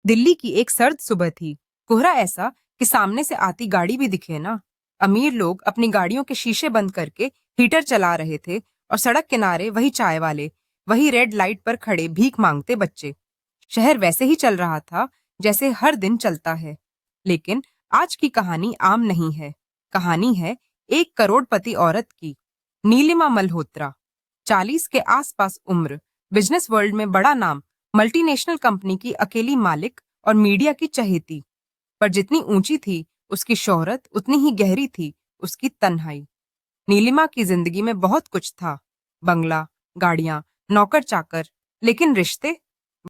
दिल्ली की एक सर्द सुबह थी। कोहरा ऐसा कि सामने से आती गाड़ी भी दिखे ना। अमीर लोग अपनी गाड़ियों के शीशे बंद करके हीटर चला रहे थे और सड़क किनारे वही चाय वाले, वही रेड लाइट पर खड़े भीख मांगते बच्चे। शहर वैसे ही चल रहा था जैसे हर दिन चलता है। लेकिन आज की कहानी आम नहीं है। कहानी है एक करोड़पति औरत की, नीलिमा मल्होत्रा। 40 के आसपास उम्र, बिजनेस वर्ल्ड में बड़ा नाम, मल्टीनेशनल कंपनी की अकेली मालिक और मीडिया की चहेती। पर जितनी ऊंची थी उसकी शोहरत, उतनी ही गहरी थी उसकी तन्हाई। नीलिमा की जिंदगी में बहुत कुछ था, बंगला, गाड़ियां, नौकर चाकर, लेकिन रिश्ते,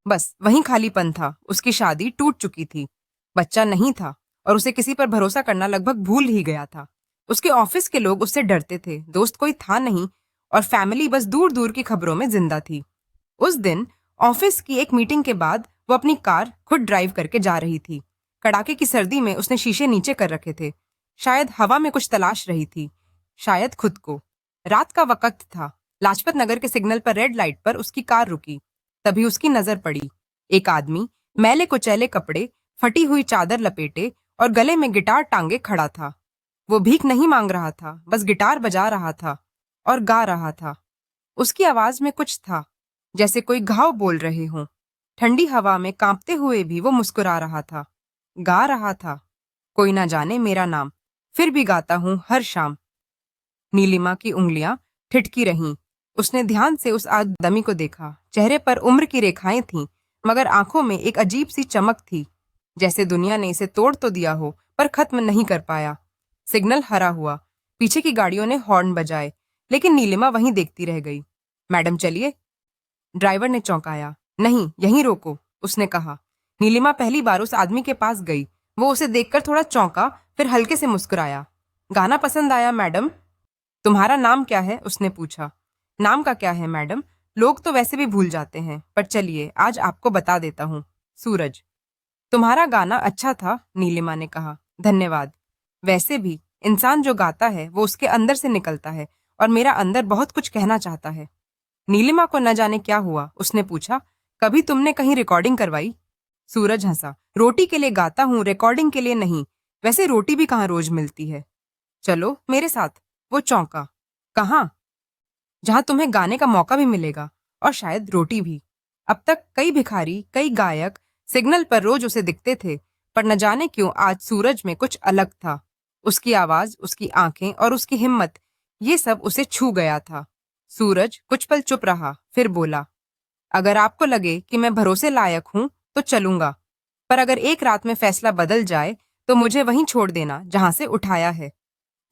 बस वहीं खालीपन था। उसकी शादी टूट चुकी थी, बच्चा नहीं था और उसे किसी पर भरोसा करना लगभग भूल ही गया था। उसके ऑफिस के लोग उससे डरते थे, दोस्त कोई था नहीं और फैमिली बस दूर दूर की खबरों में जिंदा थी। उस दिन ऑफिस की एक मीटिंग के बाद वो अपनी कार खुद ड्राइव करके जा रही थी। कड़ाके की सर्दी में उसने शीशे नीचे कर रखे थे। शायद हवा में कुछ तलाश रही थी, शायद खुद को। रात का वक्त था। लाजपत नगर के सिग्नल पर रेड लाइट पर उसकी कार रुकी। तभी उसकी नजर पड़ी। एक आदमी मैले कुचैले कपड़े, फटी हुई चादर लपेटे और गले में गिटार टांगे खड़ा था। वो भीख नहीं मांग रहा था, बस गिटार बजा रहा था और गा रहा था। उसकी आवाज में कुछ था, जैसे कोई घाव बोल रहे हों। ठंडी हवा में कांपते हुए भी वो मुस्कुरा रहा था, गा रहा था, कोई ना जाने मेरा नाम, फिर भी गाता हूं हर शाम। नीलिमा की उंगलियां ठिठकी रहीं। उसने ध्यान से उस आदमी को देखा। चेहरे पर उम्र की रेखाएं थीं, मगर आंखों में एक अजीब सी चमक थी, जैसे दुनिया ने इसे तोड़ तो दिया हो पर खत्म नहीं कर पाया। सिग्नल हरा हुआ, पीछे की गाड़ियों ने हॉर्न बजाए, लेकिन नीलिमा वहीं देखती रह गई। मैडम चलिए, ड्राइवर ने चौंकाया। नहीं, यहीं रोको, उसने कहा। नीलिमा पहली बार उस आदमी के पास गई। वो उसे देखकर थोड़ा चौंका, फिर हल्के से मुस्कुराया। गाना पसंद आया मैडम? तुम्हारा नाम क्या है? उसने पूछा। नाम का क्या है मैडम, लोग तो वैसे भी भूल जाते हैं, पर चलिए आज आपको बता देता हूँ। सूरज। तुम्हारा गाना अच्छा था, नीलिमा ने कहा। धन्यवाद। वैसे भी इंसान जो गाता है वो उसके अंदर से निकलता है, और मेरा अंदर बहुत कुछ कहना चाहता है। नीलिमा को न जाने क्या हुआ, उसने पूछा। कभी तुमने कहीं रिकॉर्डिंग करवाई? सूरज हंसा। रोटी के लिए गाता हूँ, रिकॉर्डिंग के लिए नहीं। वैसे रोटी भी कहाँ रोज मिलती है। चलो मेरे साथ। वो चौंका। कहाँ? जहां तुम्हें गाने का मौका भी मिलेगा और शायद रोटी भी। अब तक कई भिखारी, कई गायक सिग्नल पर रोज उसे दिखते थे, पर न जाने क्यों आज सूरज में कुछ अलग था। उसकी आवाज, उसकी आंखें और उसकी हिम्मत, ये सब उसे छू गया था। सूरज कुछ पल चुप रहा, फिर बोला। अगर आपको लगे कि मैं भरोसे लायक हूं तो चलूंगा, पर अगर एक रात में फैसला बदल जाए तो मुझे वहीं छोड़ देना जहां से उठाया है।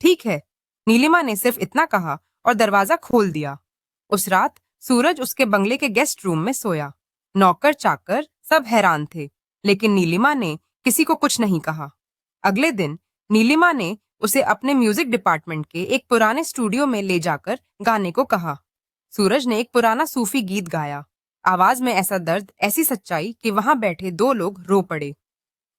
ठीक है, नीलिमा ने सिर्फ इतना कहा और दरवाजा खोल दिया। उस रात सूरज उसके बंगले के गेस्ट रूम में सोया। नौकर चाकर सब हैरान थे, लेकिन नीलिमा ने किसी को कुछ नहीं कहा। अगले दिन नीलिमा ने उसे अपने म्यूजिक डिपार्टमेंट के एक पुराने स्टूडियो में ले जाकर गाने को कहा। सूरज ने एक पुराना सूफी गीत गाया, आवाज में ऐसा दर्द, ऐसी सच्चाई कि वहां बैठे दो लोग रो पड़े।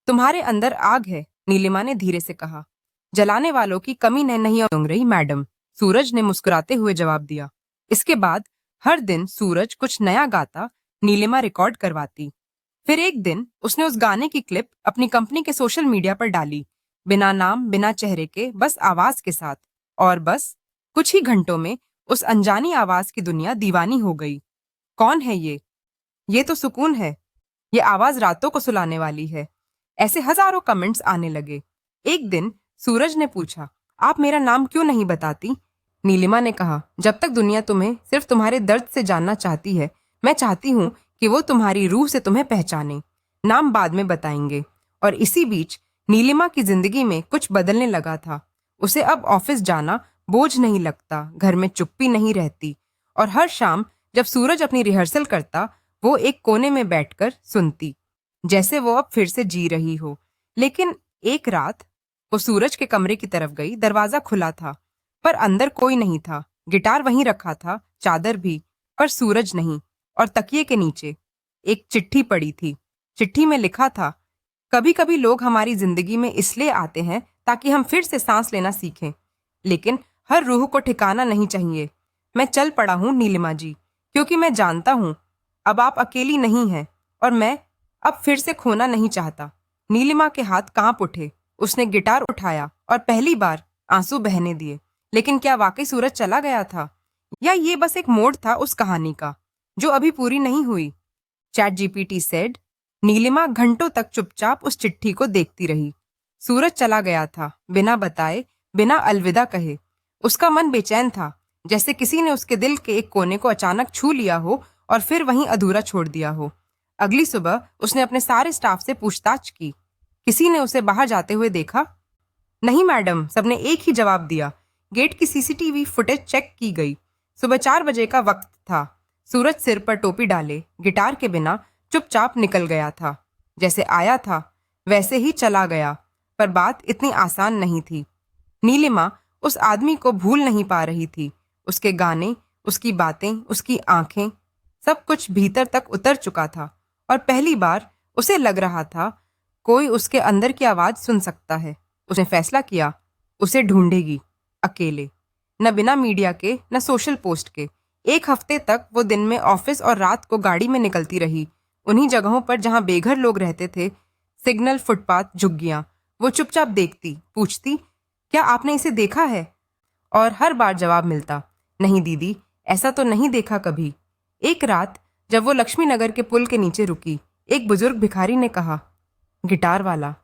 तुम्हारे अंदर आग है, नीलिमा ने धीरे से कहा। जलाने वालों की कमी नहीं होंग रही मैडम, सूरज ने मुस्कुराते हुए जवाब दिया। इसके बाद हर दिन सूरज कुछ नया गाता, नीलिमा रिकॉर्ड करवाती। फिर एक दिन उसने उस गाने की क्लिप अपनी कंपनी के सोशल मीडिया पर डाली, बिना नाम, बिना चेहरे के, बस आवाज के साथ। और बस कुछ ही घंटों में उस अनजानी आवाज की दुनिया दीवानी हो गई। कौन है ये? ये तो सुकून है। ये आवाज रातों को सुलाने वाली है। ऐसे हजारों कमेंट्स आने लगे। एक दिन सूरज ने पूछा, आप मेरा नाम क्यों नहीं बताती? नीलिमा ने कहा, जब तक दुनिया तुम्हें सिर्फ तुम्हारे दर्द से जानना चाहती है, मैं चाहती हूँ कि वो तुम्हारी रूह से तुम्हें पहचाने। नाम बाद में बताएंगे। और इसी बीच नीलिमा की जिंदगी में कुछ बदलने लगा था। उसे अब ऑफिस जाना बोझ नहीं लगता, घर में चुप्पी नहीं रहती, और हर शाम जब सूरज अपनी रिहर्सल करता, वो एक कोने में बैठकर सुनती, जैसे वो अब फिर से जी रही हो। लेकिन एक रात वो सूरज के कमरे की तरफ गई। दरवाजा खुला था, पर अंदर कोई नहीं था। गिटार वहीं रखा था, चादर भी, पर सूरज नहीं। और तकिए के नीचे एक चिट्ठी पड़ी थी। चिट्ठी में लिखा था, कभी कभी लोग हमारी जिंदगी में इसलिए आते हैं ताकि हम फिर से सांस लेना सीखें, लेकिन हर रूह को ठिकाना नहीं चाहिए। मैं चल पड़ा हूं नीलिमा जी, क्योंकि मैं जानता हूं अब आप अकेली नहीं हैं, और मैं अब फिर से खोना नहीं चाहता। नीलिमा के हाथ कांप उठे। उसने गिटार उठाया और पहली बार आंसू बहने दिए। लेकिन क्या वाकई सूरज चला गया था, या ये बस एक मोड़ था उस कहानी का जो अभी पूरी नहीं हुई? Chat GPT said. नीलिमा घंटों तक चुपचाप उस चिट्ठी को देखती रही। सूरज चला गया था, बिना बताए, बिना अलविदा कहे। उसका मन बेचैन था, जैसे किसी ने उसके दिल के एक कोने को अचानक छू लिया हो और फिर वहीं अधूरा छोड़ दिया हो। अगली सुबह उसने अपने सारे स्टाफ से पूछताछ की। किसी ने उसे बाहर जाते हुए देखा? नहीं मैडम, सबने एक ही जवाब दिया। गेट की सीसीटीवी फुटेज चेक की गई। सुबह 4 बजे का वक्त था। सूरज सिर पर टोपी डाले, गिटार के बिना चुपचाप निकल गया था। जैसे आया था वैसे ही चला गया। पर बात इतनी आसान नहीं थी। नीलिमा उस आदमी को भूल नहीं पा रही थी। उसके गाने, उसकी बातें, उसकी आंखें, सब कुछ भीतर तक उतर चुका था। और पहली बार उसे लग रहा था कोई उसके अंदर की आवाज सुन सकता है। उसने फैसला किया, उसे ढूंढेगी, अकेले, न बिना मीडिया के, न सोशल पोस्ट के। 1 हफ्ते तक वो दिन में ऑफिस और रात को गाड़ी में निकलती रही, उन्हीं जगहों पर जहां बेघर लोग रहते थे। सिग्नल, फुटपाथ, झुग्गियां। वो चुपचाप देखती, पूछती, क्या आपने इसे देखा है? और हर बार जवाब मिलता, नहीं दीदी, ऐसा तो नहीं देखा कभी। एक रात जब वो लक्ष्मी नगर के पुल के नीचे रुकी, एक बुजुर्ग भिखारी ने कहा, गिटार वाला?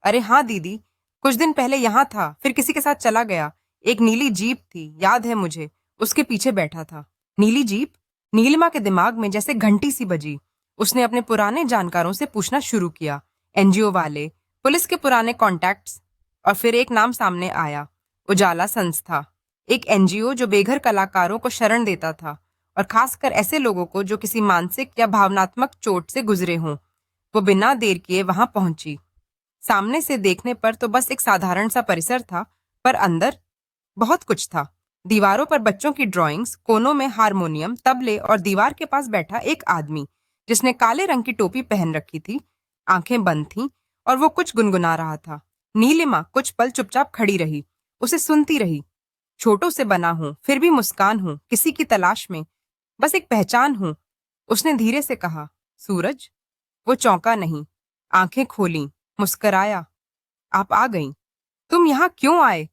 अरे हाँ दीदी, कुछ दिन पहले यहाँ था, फिर किसी के साथ चला गया। एक नीली जीप थी, याद है मुझे, उसके पीछे बैठा था। नीली जीप? नीलिमा के दिमाग में जैसे घंटी सी बजी। उसने अपने पुराने जानकारों से पूछना शुरू किया, एनजीओ वाले, पुलिस के पुराने कॉन्टैक्ट्स। और फिर एक नाम सामने आया, उजाला संस्था। एक एनजीओ जो बेघर कलाकारों को शरण देता था, और खासकर ऐसे लोगों को जो किसी मानसिक या भावनात्मक चोट से गुजरे हों। वो बिना देर किए वहां पहुंची। सामने से देखने पर तो बस एक साधारण सा परिसर था, पर अंदर बहुत कुछ था। दीवारों पर बच्चों की ड्राइंग्स, कोनों में हारमोनियम, तबले, और दीवार के पास बैठा एक आदमी जिसने काले रंग की टोपी पहन रखी थी। आंखें बंद थीं और वो कुछ गुनगुना रहा था। नीलिमा कुछ पल चुपचाप खड़ी रही, उसे सुनती रही। छोटों से बना हूं, फिर भी मुस्कान हूं, किसी की तलाश में, बस एक पहचान हूं। उसने धीरे से कहा, सूरज। वो चौंका नहीं, आंखें खोली, मुस्कराया। आप आ गईं। तुम यहाँ क्यों आए?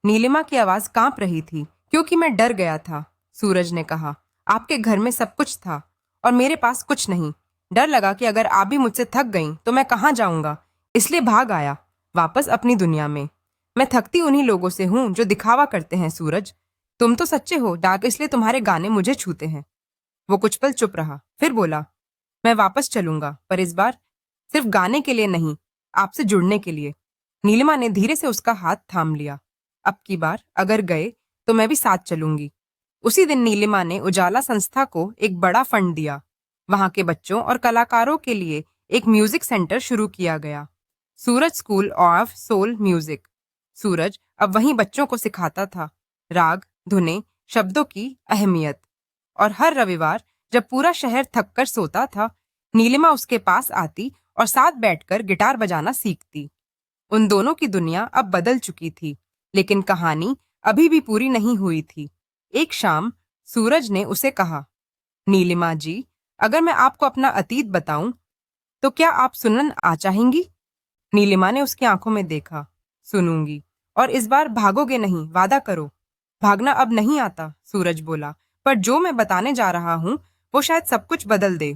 नीलिमा की आवाज कांप रही थी। क्योंकि मैं डर गया था, सूरज ने कहा। आपके घर में सब कुछ था और मेरे पास कुछ नहीं। डर लगा कि अगर आप भी मुझसे थक गईं तो मैं कहाँ जाऊंगा, इसलिए भाग आया, वापस अपनी दुनिया में। मैं थकती उन्हीं लोगों से हूं जो दिखावा करते हैं, सूरज। तुम तो सच्चे हो, डार्क, इसलिए तुम्हारे गाने मुझे छूते हैं। वो कुछ पल चुप रहा, फिर बोला, मैं वापस चलूंगा, पर इस बार सिर्फ गाने के लिए नहीं, आपसे जुड़ने के लिए। नीलिमा ने धीरे से उसका हाथ थाम लिया। अब की बार अगर गए तो मैं भी साथ चलूंगी। उसी दिन नीलिमा ने उजाला संस्था को एक बड़ा फंड दिया। वहां के बच्चों और कलाकारों के लिए एक म्यूजिक सेंटर शुरू किया गया, सूरज स्कूल ऑफ सोल म्यूजिक। सूरज अब वहीं बच्चों को सिखाता था राग, धुनें, शब्दों की अहमियत। और हर रविवार जब पूरा शहर थककर सोता था, नीलिमा उसके पास आती और साथ बैठकर गिटार बजाना सीखती। उन दोनों की दुनिया अब बदल चुकी थी, लेकिन कहानी अभी भी पूरी नहीं हुई थी। एक शाम सूरज ने उसे कहा, नीलिमा जी, अगर मैं आपको अपना अतीत बताऊं तो क्या आप सुनना चाहेंगी? नीलिमा ने उसकी आंखों में देखा। सुनूंगी, और इस बार भागोगे नहीं, वादा करो। भागना अब नहीं आता, सूरज बोला, पर जो मैं बताने जा रहा हूं वो शायद सब कुछ बदल दे।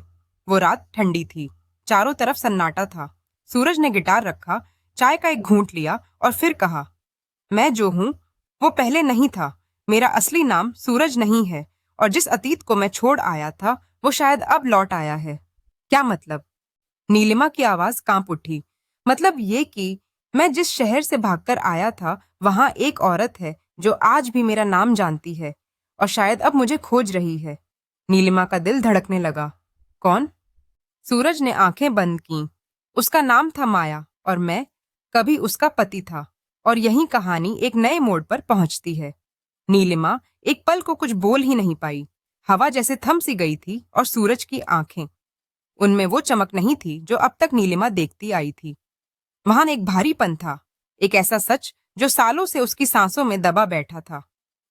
वो रात ठंडी थी, चारों तरफ सन्नाटा था। सूरज ने गिटार रखा, चाय का एक घूंट लिया और फिर कहा, मैं जो हूं वो पहले नहीं था। मेरा असली नाम सूरज नहीं है, और जिस अतीत को मैं छोड़ आया था वो शायद अब लौट आया है। क्या मतलब? नीलिमा की आवाज कांप उठी। मतलब ये कि मैं जिस शहर से भागकर आया था वहां एक औरत है जो आज भी मेरा नाम जानती है, और शायद अब मुझे खोज रही है। नीलिमा का दिल धड़कने लगा। कौन? सूरज ने आंखें बंद की। उसका नाम था माया, और मैं कभी उसका पति था। और यही कहानी एक नए मोड़ पर पहुंचती है। नीलिमा एक पल को कुछ बोल ही नहीं पाई। हवा जैसे थम सी गई थी, और सूरज की आंखें, उनमें वो चमक नहीं थी जो अब तक नीलिमा देखती आई थी। वहां एक भारीपन था, एक ऐसा सच जो सालों से उसकी सांसों में दबा बैठा था।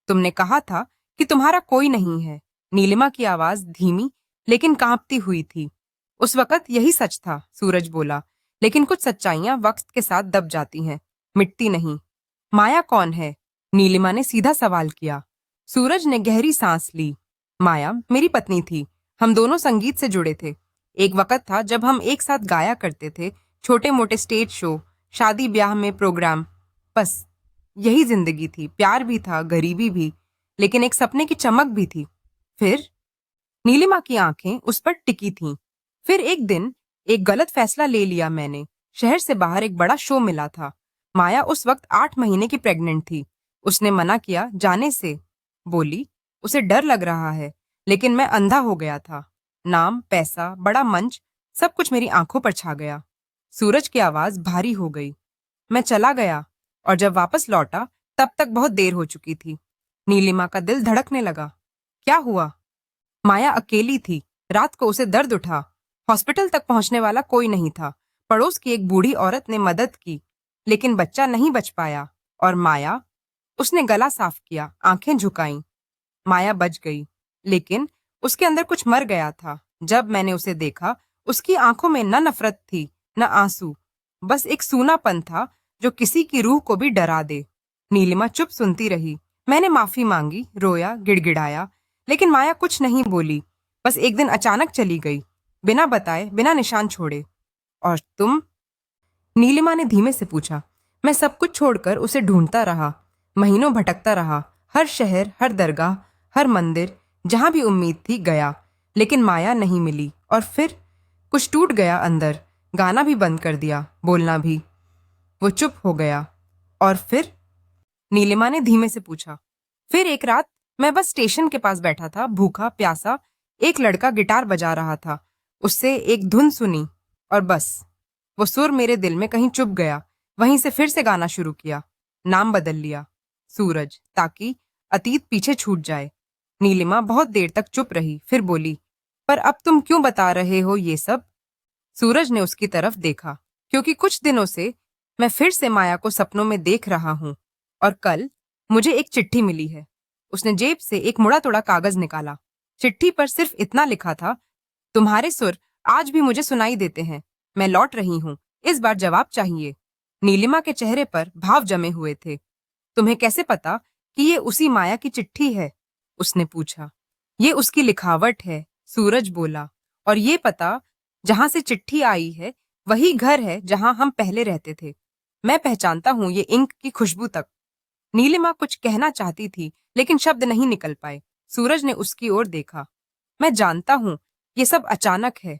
तुमने कहा था कि तुम्हारा कोई नहीं है। नीलिमा की आवाज धीमी लेकिन कांपती हुई थी। उस वक्त यही सच था, सूरज बोला। लेकिन कुछ सच्चाइयां वक्त के साथ दब जाती हैं, मिटती नहीं। माया कौन है? नीलिमा ने सीधा सवाल किया। सूरज ने गहरी सांस ली। माया मेरी पत्नी थी। हम दोनों संगीत से जुड़े थे। एक वक्त था जब हम एक साथ गाया करते थे, छोटे मोटे स्टेज शो, शादी ब्याह में प्रोग्राम। बस यही जिंदगी थी। प्यार भी था, गरीबी भी, लेकिन एक सपने की चमक भी थी। फिर नीलिमा की आंखें उस पर टिकी थीं। फिर एक दिन एक गलत फैसला ले लिया मैंने। शहर से बाहर एक बड़ा शो मिला था। माया उस वक्त 8 महीने की प्रेग्नेंट थी। उसने मना किया जाने से। बोली उसे डर लग रहा है, लेकिन मैं अंधा हो गया था। नाम, पैसा, बड़ा मंच, सब कुछ मेरी आंखों पर छा गया। सूरज की आवाज भारी हो गई। मैं चला गया, और जब वापस लौटा तब तक बहुत देर हो चुकी थी। नीलिमा का दिल धड़कने लगा। क्या हुआ? माया अकेली थी। रात को उसे दर्द उठा। हॉस्पिटल तक पहुंचने वाला कोई नहीं था। पड़ोस की एक बूढ़ी औरत ने मदद की, लेकिन बच्चा नहीं बच पाया। और माया, उसने गला साफ किया, आंखें झुकाईं। माया बच गई, लेकिन उसके अंदर कुछ मर गया था। जब मैंने उसे देखा, उसकी आंखों में न नफरत थी, न आंसू, बस एक सूनापन था जो किसी की रूह को भी डरा दे। नीलिमा चुप सुनती रही। मैंने माफी मांगी, रोया, गिड़गिड़ाया, लेकिन माया कुछ नहीं बोली। बस एक दिन अचानक चली गई, बिना बताए, बिना निशान छोड़े। और तुम? नीलिमा ने धीमे से पूछा। मैं सब कुछ छोड़कर उसे ढूंढता रहा। महीनों भटकता रहा। हर शहर, हर दरगाह, हर मंदिर, जहां भी उम्मीद थी गया, लेकिन माया नहीं मिली। और फिर कुछ टूट गया अंदर। गाना भी बंद कर दिया, बोलना भी। वो चुप हो गया। और फिर? नीलिमा ने धीमे से पूछा। फिर एक रात मैं बस स्टेशन के पास बैठा था, भूखा प्यासा। एक लड़का गिटार बजा रहा था। उससे एक धुन सुनी, और बस वो सुर मेरे दिल में कहीं चुप गया। वहीं से फिर से गाना शुरू किया। नाम बदल लिया, सूरज, ताकि अतीत पीछे छूट जाए। नीलिमा बहुत देर तक चुप रही, फिर बोली, पर अब तुम क्यों बता रहे हो ये सब? सूरज ने उसकी तरफ देखा। क्योंकि कुछ दिनों से मैं फिर से माया को सपनों में देख रहा हूं। और कल मुझे एक चिट्ठी मिली है। उसने जेब से एक मुड़ा तोड़ा कागज निकाला। चिट्ठी पर सिर्फ इतना लिखा था, तुम्हारे सुर आज भी मुझे सुनाई देते हैं। मैं लौट रही हूँ, इस बार जवाब चाहिए। नीलिमा के चेहरे पर भाव जमे हुए थे। तुम्हें कैसे पता कि ये उसी माया की चिट्ठी है? उसने पूछा। ये उसकी लिखावट है, सूरज बोला। और ये पता जहां से चिट्ठी आई है, वही घर है जहां हम पहले रहते थे। मैं पहचानता हूं ये इंक की खुशबू तक। नीलिमा कुछ कहना चाहती थी, लेकिन शब्द नहीं निकल पाए। सूरज ने उसकी ओर देखा। मैं जानता हूं ये सब अचानक है,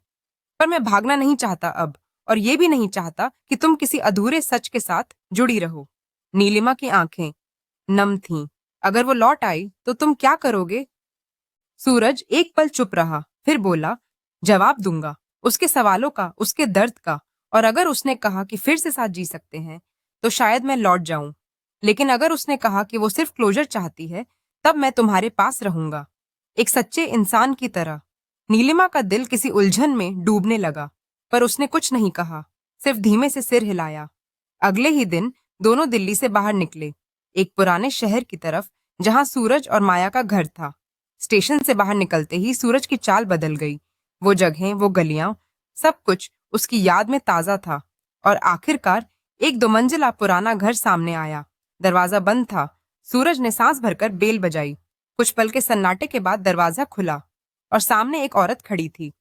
पर मैं भागना नहीं चाहता अब, और ये भी नहीं चाहता कि तुम किसी अधूरे सच के साथ जुड़ी रहो। नीलिमा की आंखें नम थीं। अगर वो लौट आई तो तुम क्या करोगे? सूरज एक पल चुप रहा, फिर बोला, जवाब दूंगा, उसके सवालों का, उसके दर्द का। और अगर उसने कहा कि फिर से साथ जी सकते हैं, तो शायद मैं लौट जाऊं। लेकिन अगर उसने कहा कि वो सिर्फ क्लोजर चाहती है, तब मैं तुम्हारे पास रहूंगा, एक सच्चे इंसान की तरह। नीलिमा का दिल किसी उलझन में डूबने लगा, पर उसने कुछ नहीं कहा, सिर्फ धीमे से सिर हिलाया। अगले ही दिन दोनों दिल्ली से बाहर निकले, एक पुराने शहर की तरफ जहां सूरज और माया का घर था। स्टेशन से बाहर निकलते ही सूरज की चाल बदल गई। वो जगहें, वो गलियां, सब कुछ उसकी याद में ताजा था। और आखिरकार एक 2 मंजिला पुराना घर सामने आया। दरवाजा बंद था। सूरज ने सांस भरकर बेल बजाई। कुछ पल के सन्नाटे के बाद दरवाजा खुला, और सामने एक औरत खड़ी थी।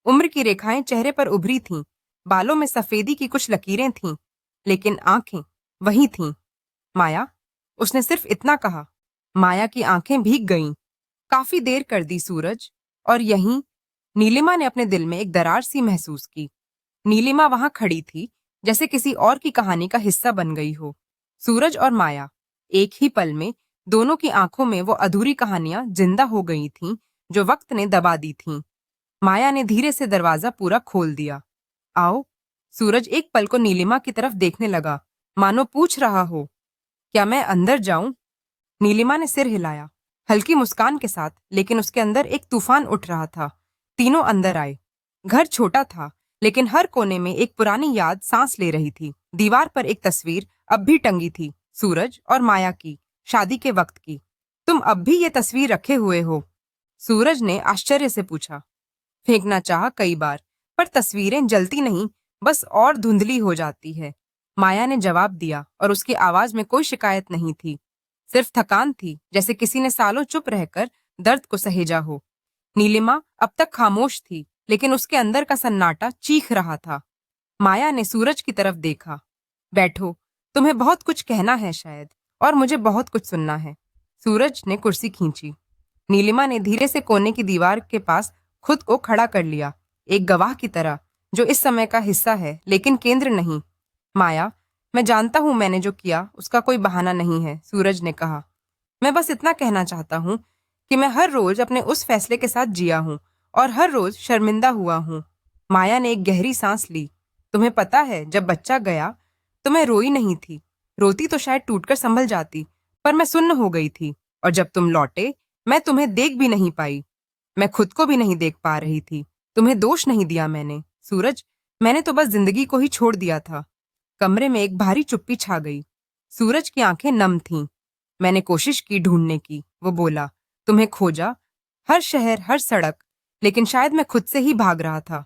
उम्र की रेखाएं चेहरे पर उभरी थीं, बालों में सफेदी की कुछ लकीरें थीं, लेकिन आंखें वही थीं। माया, उसने सिर्फ इतना कहा। माया की आंखें भीग गईं। काफी देर कर दी सूरज, और यहीं नीलिमा ने अपने दिल में एक दरार सी महसूस की। नीलिमा वहां खड़ी थी, जैसे किसी और की कहानी का हिस्सा बन गई हो। सूरज और माया, एक ही पल में दोनों की आंखों में वो अधूरी कहानियां जिंदा हो गई थीं, जो वक्त ने दबा दी थीं। माया ने धीरे से दरवाजा पूरा खोल दिया। आओ। सूरज एक पल को नीलिमा की तरफ देखने लगा, मानो पूछ रहा हो, क्या मैं अंदर जाऊं? नीलिमा ने सिर हिलाया, हल्की मुस्कान के साथ, लेकिन उसके अंदर एक तूफान उठ रहा था। तीनों अंदर आए। घर छोटा था, लेकिन हर कोने में एक पुरानी याद सांस ले रही थी। दीवार पर एक तस्वीर अब भी टंगी थी, सूरज और माया की, शादी के वक्त की। तुम अब भी ये तस्वीर रखे हुए हो? सूरज ने आश्चर्य से पूछा। फेंकना चाहा कई बार, पर तस्वीरें जलती नहीं, बस और धुंधली हो जाती है। माया ने जवाब दिया और उसकी आवाज में कोई शिकायत नहीं थी, सिर्फ थकान थी, जैसे किसी ने सालों चुप रहकर दर्द को सहेजा हो। नीलिमा अब तक खामोश थी, लेकिन उसके अंदर का सन्नाटा चीख रहा था। माया ने सूरज की तरफ देखा। बैठो, तुम्हें बहुत कुछ कहना है शायद, और मुझे बहुत कुछ सुनना है। सूरज ने कुर्सी खींची। नीलिमा ने धीरे से कोने की दीवार के पास खुद को खड़ा कर लिया, एक गवाह की तरह जो इस समय का हिस्सा है लेकिन केंद्र नहीं। माया, मैं जानता हूं मैंने जो किया उसका कोई बहाना नहीं है, सूरज ने कहा। मैं बस इतना कहना चाहता हूं कि मैं हर रोज अपने उस फैसले के साथ जिया हूं और हर रोज शर्मिंदा हुआ हूं। माया ने एक गहरी सांस ली। तुम्हें पता है, जब बच्चा गया तो मैं रोई नहीं थी। रोती तो शायद टूटकर संभल जाती, पर मैं सुन्न हो गई थी। और जब तुम लौटे, मैं तुम्हें देख भी नहीं पाई। मैं खुद को भी नहीं देख पा रही थी। तुम्हें दोष नहीं दिया मैंने, सूरज। मैंने तो बस जिंदगी को ही छोड़ दिया था। कमरे में एक भारी चुप्पी छा गई। सूरज की आंखें नम थीं। मैंने कोशिश की ढूंढने की, वो बोला। तुम्हें खोजा, हर शहर, हर सड़क, लेकिन शायद मैं खुद से ही भाग रहा था।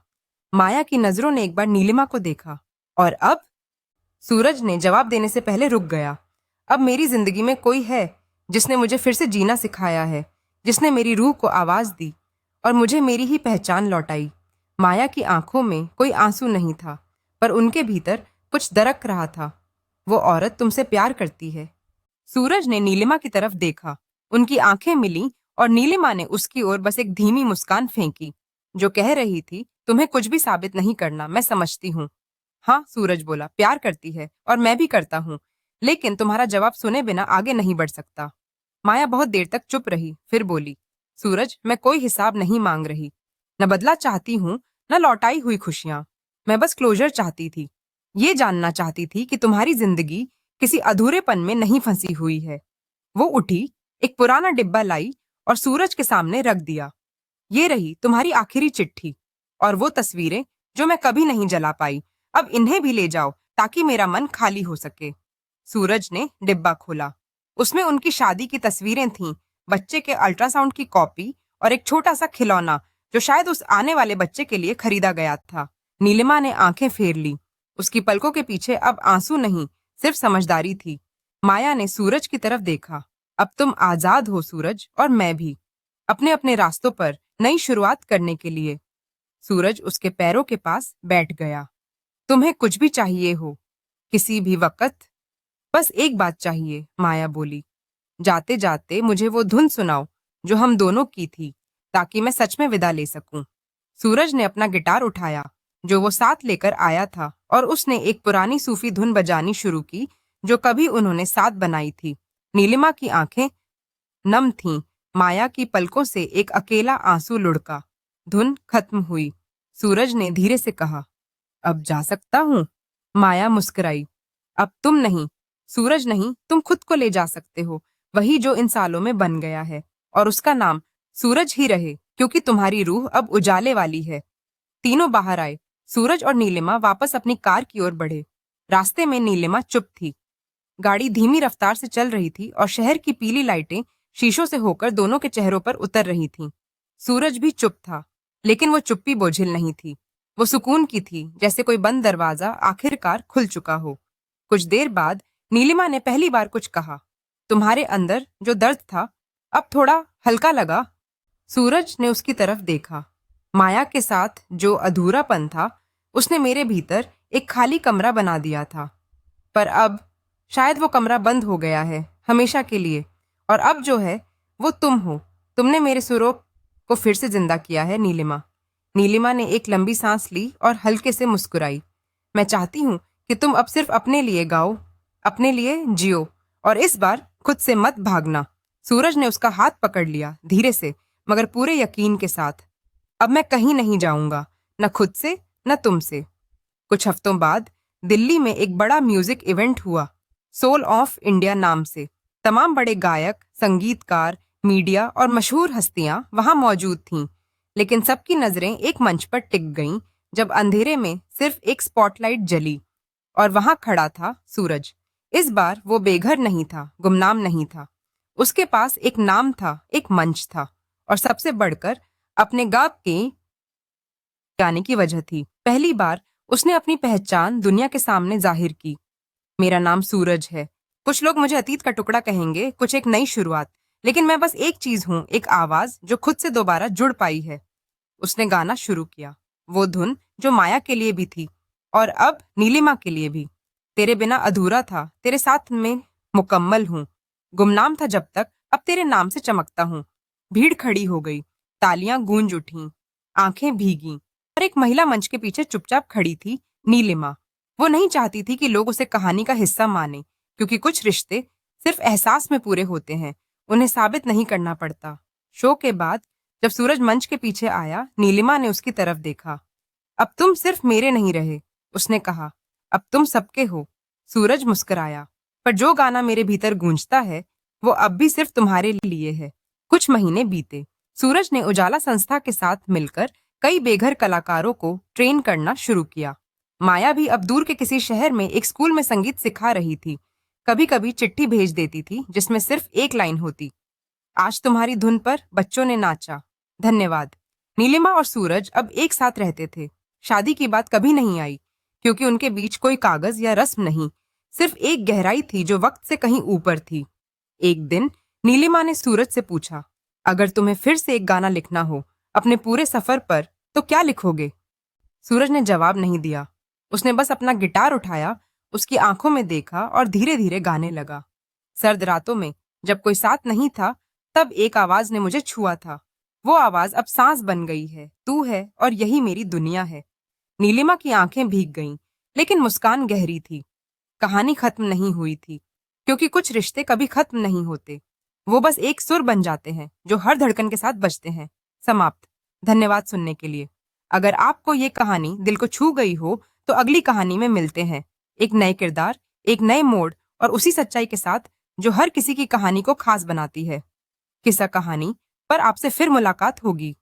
माया की नजरों ने एक बार नीलिमा को देखा। और अब? सूरज ने जवाब देने से पहले रुक गया। अब मेरी जिंदगी में कोई है जिसने मुझे फिर से जीना सिखाया है, जिसने मेरी रूह को आवाज दी और मुझे मेरी ही पहचान लौटाई। माया की आंखों में कोई आंसू नहीं था, पर उनके भीतर कुछ दरक रहा था। वो औरत तुमसे प्यार करती है। सूरज ने नीलिमा की तरफ देखा। उनकी आंखें मिलीं और नीलिमा ने उसकी ओर बस एक धीमी मुस्कान फेंकी, जो कह रही थी, तुम्हें कुछ भी साबित नहीं करना, मैं समझती हूँ। हाँ, सूरज बोला, प्यार करती है और मैं भी करता हूँ, लेकिन तुम्हारा जवाब सुने बिना आगे नहीं बढ़ सकता। माया बहुत देर तक चुप रही, फिर बोली, सूरज, मैं कोई हिसाब नहीं मांग रही। न बदला चाहती हूँ, न लौटाई हुई खुशियां। मैं बस क्लोजर चाहती थी। ये जानना चाहती थी कि तुम्हारी जिंदगी किसी अधूरेपन में नहीं फंसी हुई है। वो उठी, एक पुराना डिब्बा लाई और सूरज के सामने रख दिया। ये रही तुम्हारी आखिरी चिट्ठी और वो तस्वीरें जो मैं कभी नहीं जला पाई। अब इन्हें भी ले जाओ ताकि मेरा मन खाली हो सके। सूरज ने डिब्बा खोला। उसमें उनकी शादी की तस्वीरें थीं, बच्चे के अल्ट्रासाउंड की कॉपी और एक छोटा सा खिलौना जो शायद उस आने वाले बच्चे के लिए खरीदा गया था। नीलिमा ने आंखें फेर ली। उसकी पलकों के पीछे अब आंसू नहीं, सिर्फ समझदारी थी। माया ने सूरज की तरफ देखा। अब तुम आजाद हो सूरज, और मैं भी, अपने अपने रास्तों पर नई शुरुआत करने के लिए। सूरज उसके पैरों के पास बैठ गया। तुम्हें कुछ भी चाहिए हो, किसी भी वक्त, बस एक बात चाहिए, माया बोली। जाते जाते मुझे वो धुन सुनाओ जो हम दोनों की थी, ताकि मैं सच में विदा ले सकूं। सूरज ने अपना गिटार उठाया जो वो साथ लेकर आया था, और उसने एक पुरानी सूफी धुन बजानी शुरू की जो कभी उन्होंने साथ बनाई थी। नीलिमा की आंखें नम थीं। माया की पलकों से एक अकेला आंसू लुढ़का। धुन खत्म हुई। सूरज ने धीरे से कहा, अब जा सकता हूँ? माया मुस्कुराई। अब तुम नहीं, सूरज नहीं, तुम खुद को ले जा सकते हो, वही जो इन सालों में बन गया है, और उसका नाम सूरज ही रहे, क्योंकि तुम्हारी रूह अब उजाले वाली है। तीनों बाहर आए। सूरज और नीलिमा वापस अपनी कार की ओर बढ़े। रास्ते में नीलिमा चुप थी। गाड़ी धीमी रफ्तार से चल रही थी और शहर की पीली लाइटें शीशों से होकर दोनों के चेहरों पर उतर रही थीं। सूरज भी चुप था, लेकिन वो चुप्पी बोझिल नहीं थी। वो सुकून की थी, जैसे कोई बंद दरवाजा आखिरकार खुल चुका हो। कुछ देर बाद नीलिमा ने पहली बार कुछ कहा। तुम्हारे अंदर जो दर्द था, अब थोड़ा हल्का लगा। सूरज ने उसकी तरफ देखा। माया के साथ जो अधूरापन था, उसने मेरे भीतर एक खाली कमरा बना दिया था। पर अब शायद वो कमरा बंद हो गया है, हमेशा के लिए। और अब जो है वो तुम हो। तुमने मेरे सुरों को फिर से जिंदा किया है, नीलिमा। नीलिमा ने एक लंबी सांस ली और हल्के से मुस्कुराई। मैं चाहती हूँ कि तुम अब सिर्फ अपने लिए गाओ, अपने लिए जियो, और इस बार खुद से मत भागना। सूरज ने उसका हाथ पकड़ लिया, धीरे से मगर पूरे यकीन के साथ। अब मैं कहीं नहीं जाऊंगा, न खुद से न तुमसे। कुछ हफ्तों बाद दिल्ली में एक बड़ा म्यूजिक इवेंट हुआ, सोल ऑफ इंडिया नाम से। तमाम बड़े गायक, संगीतकार, मीडिया और मशहूर हस्तियां वहां मौजूद थीं, लेकिन सबकी नजरें एक मंच पर टिक गईं जब अंधेरे में सिर्फ एक स्पॉटलाइट जली, और वहां खड़ा था सूरज। इस बार वो बेघर नहीं था, गुमनाम नहीं था। उसके पास एक नाम था, एक मंच था, और सबसे बढ़कर अपने गाँव के गाने की वजह थी। पहली बार उसने अपनी पहचान दुनिया के सामने जाहिर की। मेरा नाम सूरज है। कुछ लोग मुझे अतीत का टुकड़ा कहेंगे, कुछ एक नई शुरुआत, लेकिन मैं बस एक चीज हूँ, एक आवाज जो खुद से दोबारा जुड़ पाई है। उसने गाना शुरू किया, वो धुन जो माया के लिए भी थी और अब नीलिमा के लिए भी। तेरे बिना अधूरा था, तेरे साथ में मुकम्मल हूँ। गुमनाम था जब तक, अब तेरे नाम से चमकता हूँ। भीड़ खड़ी हो गई, तालियां गूंज उठीं, आंखें भीगी और एक महिला मंच के पीछे चुपचाप खड़ी थी, नीलिमा। वो नहीं चाहती थी कि लोग उसे कहानी का हिस्सा माने, क्योंकि कुछ रिश्ते सिर्फ एहसास में पूरे होते हैं, उन्हें साबित नहीं करना पड़ता। शो के बाद जब सूरज मंच के पीछे आया, नीलिमा ने उसकी तरफ देखा। अब तुम सिर्फ मेरे नहीं रहे, उसने कहा, अब तुम सबके हो। सूरज मुस्कुराया, पर जो गाना मेरे भीतर गूंजता है, वो अब भी सिर्फ तुम्हारे लिए है। कुछ महीने बीते। सूरज ने उजाला संस्था के साथ मिलकर कई बेघर कलाकारों को ट्रेन करना शुरू किया। माया भी अब दूर के किसी शहर में एक स्कूल में संगीत सिखा रही थी। कभी कभी चिट्ठी भेज देती थी जिसमें सिर्फ एक लाइन होती, आज तुम्हारी धुन पर बच्चों ने नाचा, धन्यवाद। नीलिमा और सूरज अब एक साथ रहते थे। शादी की बात कभी नहीं आई, क्योंकि उनके बीच कोई कागज या रस्म नहीं, सिर्फ एक गहराई थी जो वक्त से कहीं ऊपर थी। एक दिन नीलिमा ने सूरज से पूछा, अगर तुम्हें फिर से एक गाना लिखना हो अपने पूरे सफर पर, तो क्या लिखोगे? सूरज ने जवाब नहीं दिया। उसने बस अपना गिटार उठाया, उसकी आंखों में देखा और धीरे धीरे गाने लगा। सर्द रातों में जब कोई साथ नहीं था, तब एक आवाज ने मुझे छुआ था। वो आवाज अब सांस बन गई है, तू है और यही मेरी दुनिया है। नीलिमा की आंखें भीग गईं, लेकिन मुस्कान गहरी थी। कहानी खत्म नहीं हुई थी, क्योंकि कुछ रिश्ते कभी खत्म नहीं होते। वो बस एक सुर बन जाते हैं जो हर धड़कन के साथ बजते हैं। समाप्त। धन्यवाद सुनने के लिए। अगर आपको ये कहानी दिल को छू गई हो, तो अगली कहानी में मिलते हैं, एक नए किरदार, एक नए मोड़ और उसी सच्चाई के साथ जो हर किसी की कहानी को खास बनाती है। किस्सा कहानी पर आपसे फिर मुलाकात होगी।